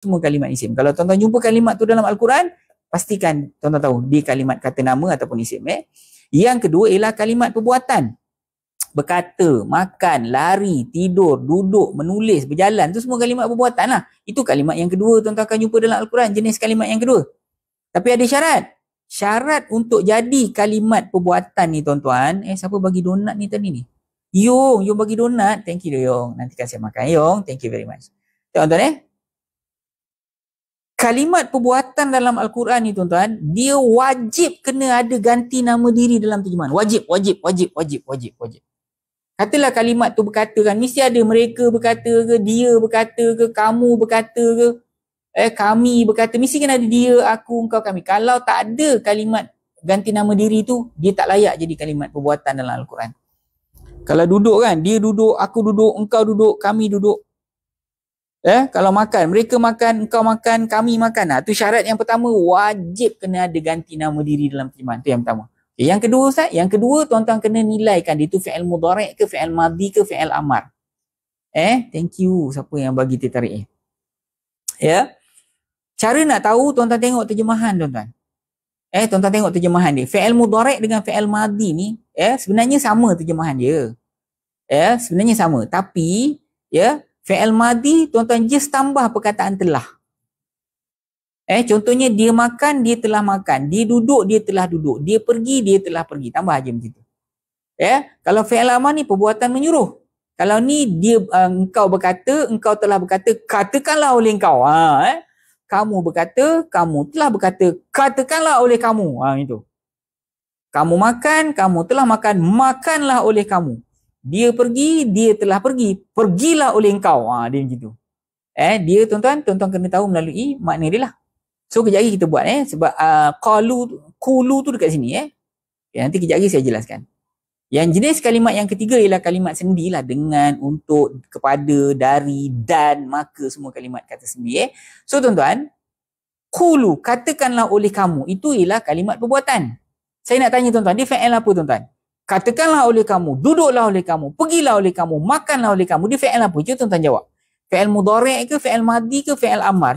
semua kalimat isim. Kalau tuan-tuan jumpa kalimat tu dalam Al-Quran, pastikan tuan-tuan tahu dia kalimat kata nama ataupun isim. Yang kedua ialah kalimat perbuatan. Berkata, makan, lari, tidur, duduk, menulis, berjalan, tu semua kalimat perbuatan lah. Itu kalimat yang kedua tuan-tuan akan jumpa dalam Al-Quran, jenis kalimat yang kedua. Tapi ada syarat. Syarat untuk jadi kalimat perbuatan ni tuan-tuan, siapa bagi donat ni tadi ni? Yong bagi donat. Thank you Yong. Nanti kasih makan Yong. Thank you very much. Tuan-tuan kalimat perbuatan dalam Al-Quran ni tuan-tuan, dia wajib kena ada ganti nama diri dalam terjemahan. Wajib. Katalah kalimat tu berkata kan, mesti ada mereka berkata ke, dia berkata ke, kamu berkata ke, kami berkata, mesti kan ada dia, aku, engkau, kami. Kalau tak ada kalimat ganti nama diri tu, dia tak layak jadi kalimat perbuatan dalam Al-Quran. Kalau duduk kan, dia duduk, aku duduk, engkau duduk, kami duduk. Kalau makan, mereka makan, engkau makan, kami makan. Tu syarat yang pertama, wajib kena ada ganti nama diri dalam terjemahan. Tu yang pertama. Yang kedua Ustaz, yang kedua tuan-tuan kena nilaikan dia tu fi'il mudhari' ke fi'il madhi ke fi'il amar. Thank you siapa yang bagi tertarik. Cara nak tahu tuan-tuan tengok terjemahan tuan-tuan. Tuan-tuan tengok terjemahan dia. Fi'il mudhari' dengan fi'il madhi ni sebenarnya sama terjemahan dia. Sebenarnya sama, tapi fi'il madhi tuan-tuan just tambah perkataan telah. Contohnya dia makan, dia telah makan. Dia duduk, dia telah duduk. Dia pergi, dia telah pergi. Tambah aja macam tu. Kalau fi'il amar ni perbuatan menyuruh. Kalau ni dia engkau berkata, engkau telah berkata, katakanlah oleh engkau. Kamu berkata, kamu telah berkata, katakanlah oleh kamu. Itu. Kamu makan, kamu telah makan, makanlah oleh kamu. Dia pergi, dia telah pergi, pergilah oleh engkau. Dia macam tu. Dia tuan-tuan kena tahu melalui makna dia lah. So kejap lagi kita buat sebab kulu tu dekat sini nanti kejap lagi saya jelaskan. Yang jenis kalimat yang ketiga ialah kalimat sendi lah, dengan, untuk, kepada, dari, dan, maka, semua kalimat kata sendi. So tuan-tuan, kulu, katakanlah oleh kamu, itu ialah kalimat perbuatan. Saya nak tanya tuan-tuan, dia fi'il apa tuan-tuan? Katakanlah oleh kamu, duduklah oleh kamu, pergilah oleh kamu, makanlah oleh kamu. Dia fi'il apa? Cuba tuan-tuan jawab. Fi'il mudhari' ke, fi'il madhi ke, fi'il amar?